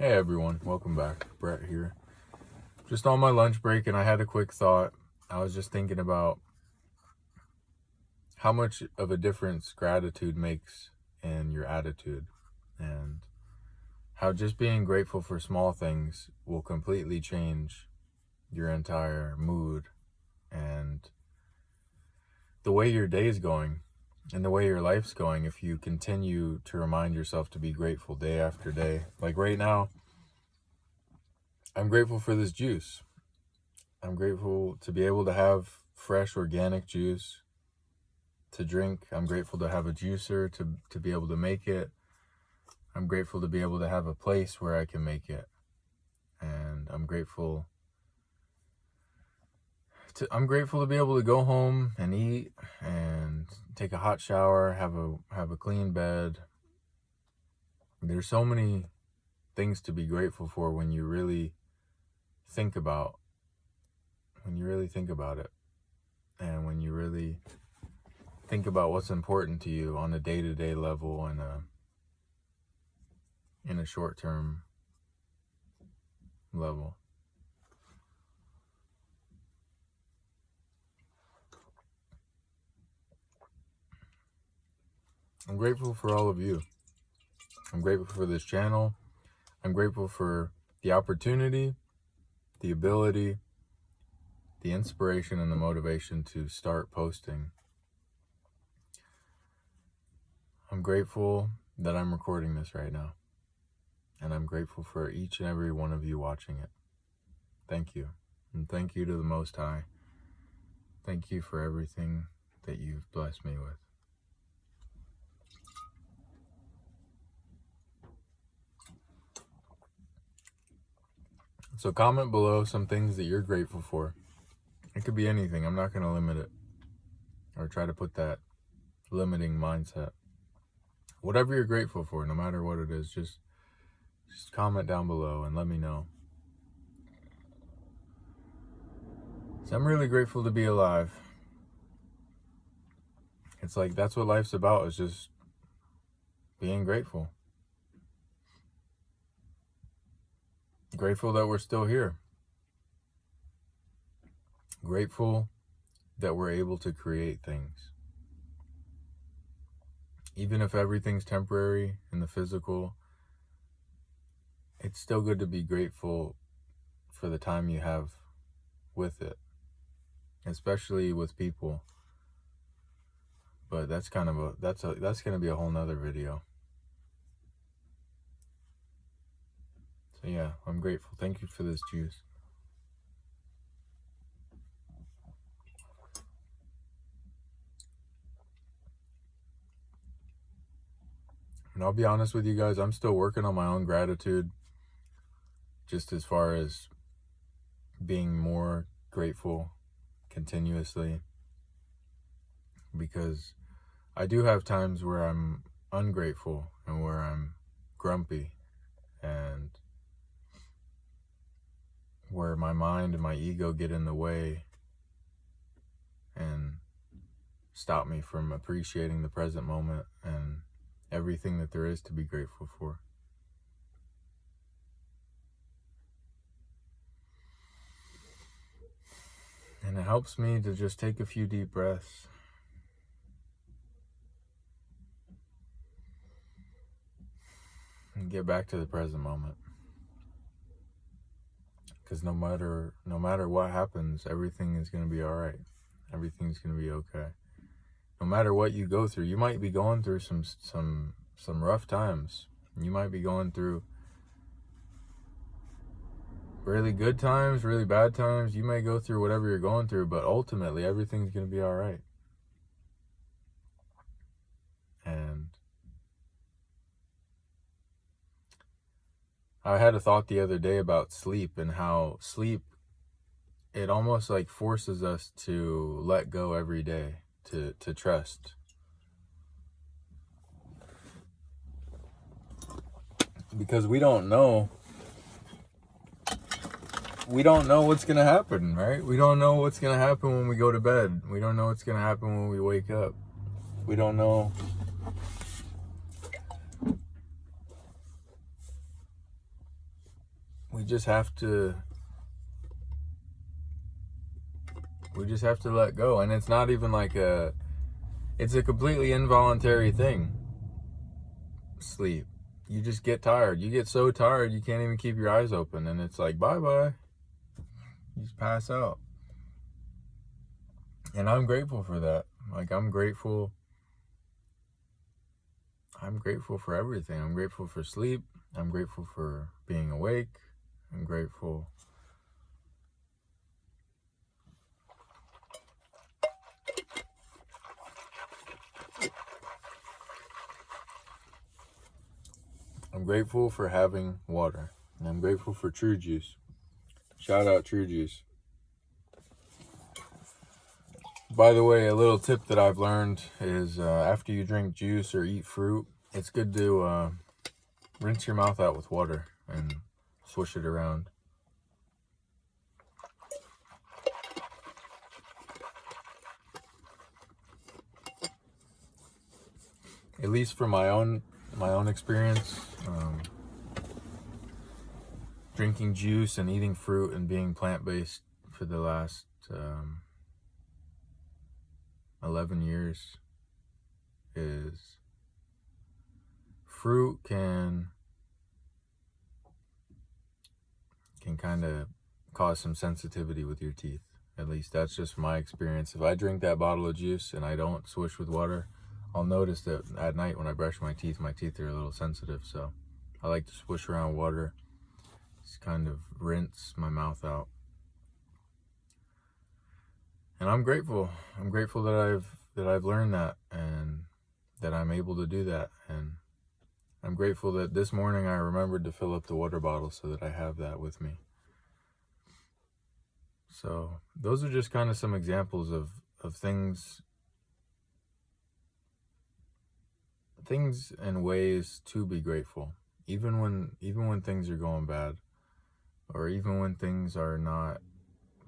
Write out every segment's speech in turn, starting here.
Hey everyone, welcome back. Brett here. Just on my lunch break, and I had a quick thought. I was just thinking about how much of a difference gratitude makes in your attitude, and how just being grateful for small things will completely change your entire mood and the way your day is going and the way your life's going if you continue to remind yourself to be grateful day after day. Like right now, I'm grateful for this juice. I'm grateful to be able to have fresh organic juice to drink. I'm grateful to have a juicer to be able to make it. I'm grateful to be able to have a place where I can make it. And I'm grateful to be able to go home and eat and take a hot shower, have a clean bed. There's so many things to be grateful for when you really think about it, and when you really think about what's important to you on a day-to-day level and in a short-term level. I'm grateful for all of you. I'm grateful for this channel. I'm grateful for the opportunity, the ability, the inspiration, and the motivation to start posting. I'm grateful that I'm recording this right now. And I'm grateful for each and every one of you watching it. Thank you. And thank you to the Most High. Thank you for everything that you've blessed me with. So comment below some things that you're grateful for. It could be anything. I'm not going to limit it or try to put that limiting mindset. Whatever you're grateful for, no matter what it is, just comment down below and let me know. So I'm really grateful to be alive. It's like that's what life's about, is just being grateful. Grateful that we're still here. Grateful that we're able to create things. Even if everything's temporary in the physical, it's still good to be grateful for the time you have with it, especially with people. But that's going to be a whole nother video. So yeah, I'm grateful. Thank you for this juice. And I'll be honest with you guys, I'm still working on my own gratitude, just as far as being more grateful continuously, because I do have times where I'm ungrateful and where I'm grumpy and where my mind and my ego get in the way and stop me from appreciating the present moment and everything that there is to be grateful for. And it helps me to just take a few deep breaths and get back to the present moment. Because no matter what happens, everything is going to be all right. Everything's going to be okay. No matter what you go through, you might be going through some rough times. You might be going through really good times, really bad times. You may go through whatever you're going through, but ultimately everything's going to be all right. And I had a thought the other day about sleep, and how sleep, it almost like forces us to let go every day, to trust. Because we don't know what's going to happen, right? We don't know what's going to happen when we go to bed. We don't know what's going to happen when we wake up. We don't know we just have to let go. And it's not even like it's a completely involuntary thing. Sleep. You just get tired. You get so tired you can't even keep your eyes open, and it's like bye-bye. You just pass out. And I'm grateful for that. Like, I'm grateful for everything. I'm grateful for sleep. I'm grateful for being awake. I'm grateful for having water. And I'm grateful for True Juice. Shout out True Juice. By the way, a little tip that I've learned is after you drink juice or eat fruit, it's good to rinse your mouth out with water and swish it around. At least from my own experience, drinking juice and eating fruit and being plant-based for the last 11 years is fruit can kind of cause some sensitivity with your teeth. At least that's just my experience. If I drink that bottle of juice and I don't swish with water, I'll notice that at night when I brush my teeth are a little sensitive. So I like to swish around water, just kind of rinse my mouth out. And I'm grateful. I'm grateful that I've learned that and that I'm able to do that. And I'm grateful that this morning I remembered to fill up the water bottle so that I have that with me. So those are just kind of some examples of things and ways to be grateful, even when things are going bad, or even when things are not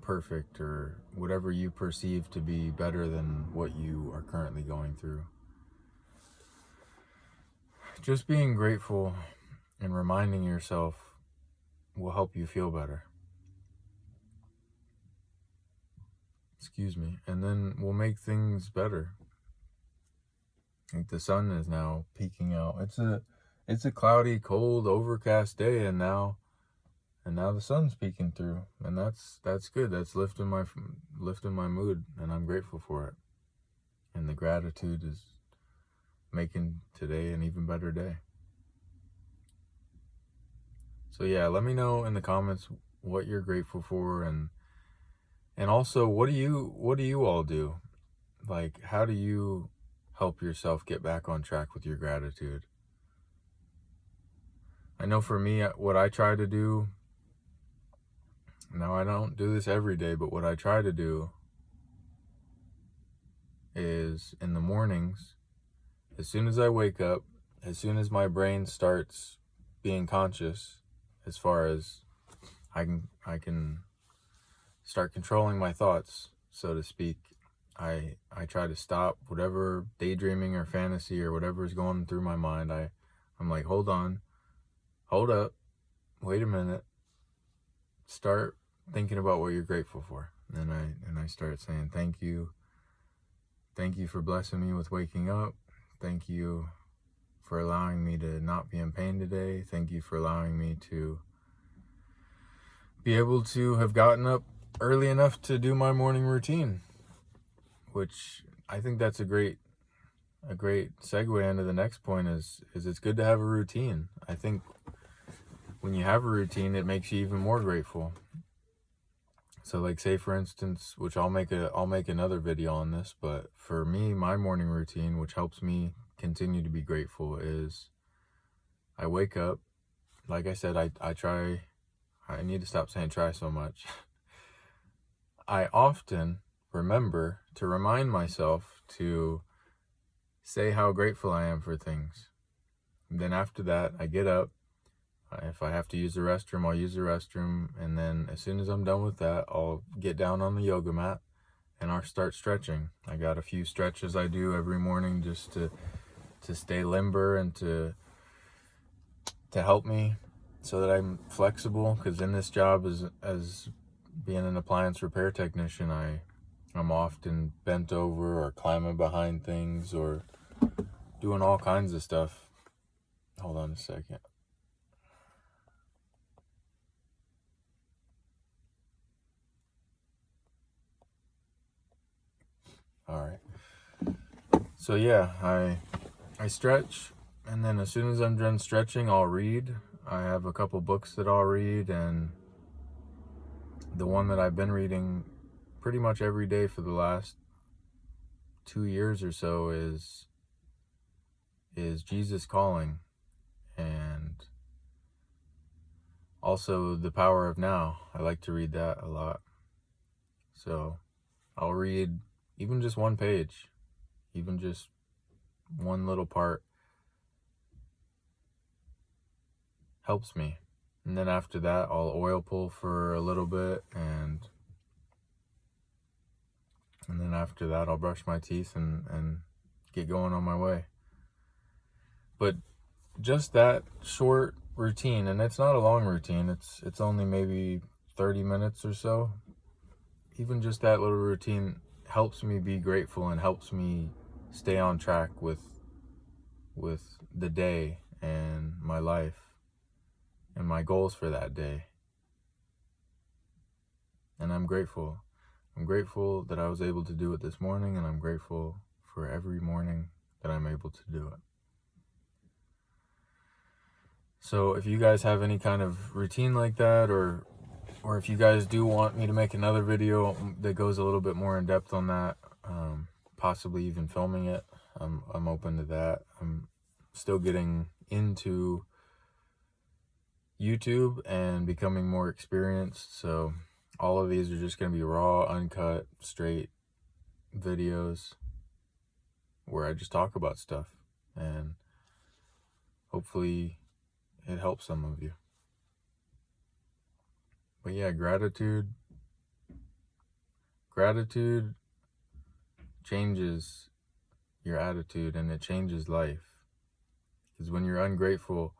perfect, or whatever you perceive to be better than what you are currently going through. Just being grateful and reminding yourself will help you feel better. Excuse me. And then we'll make things better. Like the sun is now peeking out. It's a cloudy, cold, overcast day, and now the sun's peeking through, and that's good. That's lifting my mood, and I'm grateful for it. And the gratitude is making today an even better day. So yeah, let me know in the comments what you're grateful for, and also what do you all do? Like, how do you help yourself get back on track with your gratitude? I know for me, what I try to do, now I don't do this every day, but what I try to do is in the mornings, as soon as I wake up, as soon as my brain starts being conscious, as far as I can start controlling my thoughts, so to speak, I try to stop whatever daydreaming or fantasy or whatever is going through my mind. I'm like, hold on, hold up, wait a minute, start thinking about what you're grateful for. And I start saying, thank you for blessing me with waking up. Thank you for allowing me to not be in pain today. Thank you for allowing me to be able to have gotten up early enough to do my morning routine, which I think that's a great segue into the next point is it's good to have a routine. I think when you have a routine, it makes you even more grateful. So like, say for instance, which I'll make another video on this, but for me, my morning routine, which helps me continue to be grateful, is I wake up. Like I said, I need to stop saying try so much. I often remember to remind myself to say how grateful I am for things. And then after that, I get up. If I have to use the restroom, I'll use the restroom. And then as soon as I'm done with that, I'll get down on the yoga mat and I'll start stretching. I got a few stretches I do every morning just to stay limber and to help me so that I'm flexible, because in this job as being an appliance repair technician, I'm often bent over or climbing behind things or doing all kinds of stuff. Hold on a second. All right. So yeah, I stretch, and then as soon as I'm done stretching, I'll read. I have a couple books that I'll read, and the one that I've been reading pretty much every day for the last 2 years or so is Jesus Calling, and also The Power of Now. I like to read that a lot. So I'll read even just one page, even just one little part helps me. And then after that, I'll oil pull for a little bit, and then after that, I'll brush my teeth and get going on my way. But just that short routine, and it's not a long routine, it's only maybe 30 minutes or so. Even just that little routine helps me be grateful and helps me stay on track with the day and my life and my goals for that day. And I'm grateful. I'm grateful that I was able to do it this morning, and I'm grateful for every morning that I'm able to do it. So if you guys have any kind of routine like that, or if you guys do want me to make another video that goes a little bit more in depth on that, possibly even filming it, I'm open to that. I'm still getting into YouTube and becoming more experienced, so all of these are just going to be raw, uncut, straight videos where I just talk about stuff, and hopefully it helps some of you. But yeah, gratitude changes your attitude, and it changes life. Because when you're ungrateful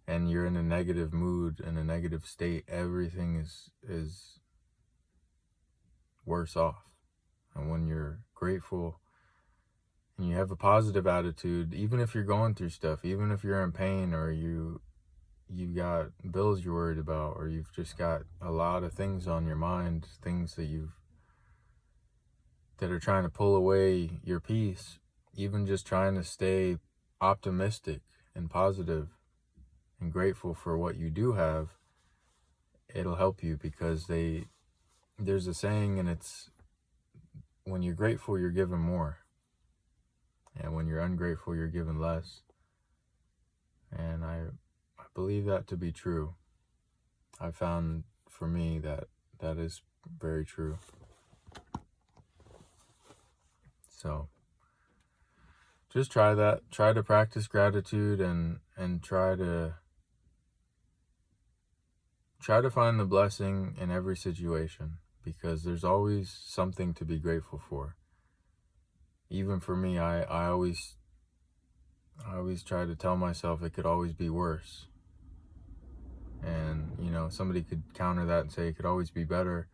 and you're in a negative mood, in a negative state, everything is worse off. And when you're grateful and you have a positive attitude, even if you're going through stuff, even if you're in pain, or you got bills you're worried about, or you've just got a lot of things on your mind, things that are trying to pull away your peace, even just trying to stay optimistic and positive and grateful for what you do have, it'll help you, because there's a saying, and it's, when you're grateful, you're given more, and when you're ungrateful, you're given less. And I believe that to be true. I found for me that is very true. So just try that. Try to practice gratitude, and try to find the blessing in every situation, because there's always something to be grateful for. Even for me, I always try to tell myself it could always be worse. And, somebody could counter that and say it could always be better.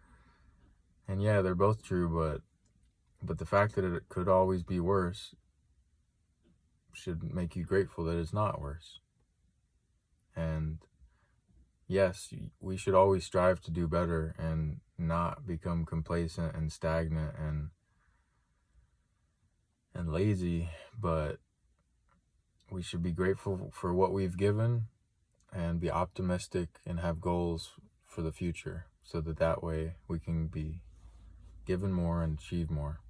And yeah, they're both true, but the fact that it could always be worse should make you grateful that it's not worse. And yes, we should always strive to do better and not become complacent and stagnant and lazy, but we should be grateful for what we've given and be optimistic and have goals for the future, so that way we can be given more and achieve more.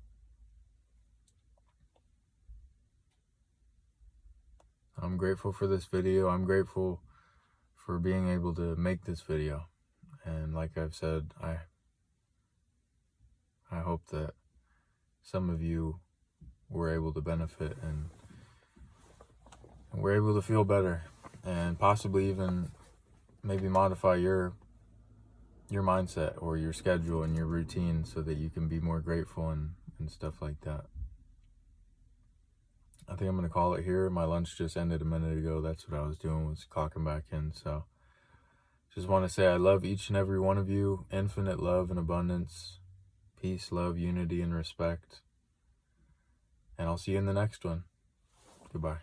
I'm grateful for this video. I'm grateful for being able to make this video. And like I've said, I hope that some of you were able to benefit and were able to feel better, and possibly even maybe modify your mindset or your schedule and your routine so that you can be more grateful and stuff like that. I think I'm going to call it here. My lunch just ended a minute ago. That's what I was doing, was clocking back in. So Just want to say I love each and every one of you. Infinite love and abundance. Peace, love, unity, and respect. And I'll see you in the next one. Goodbye.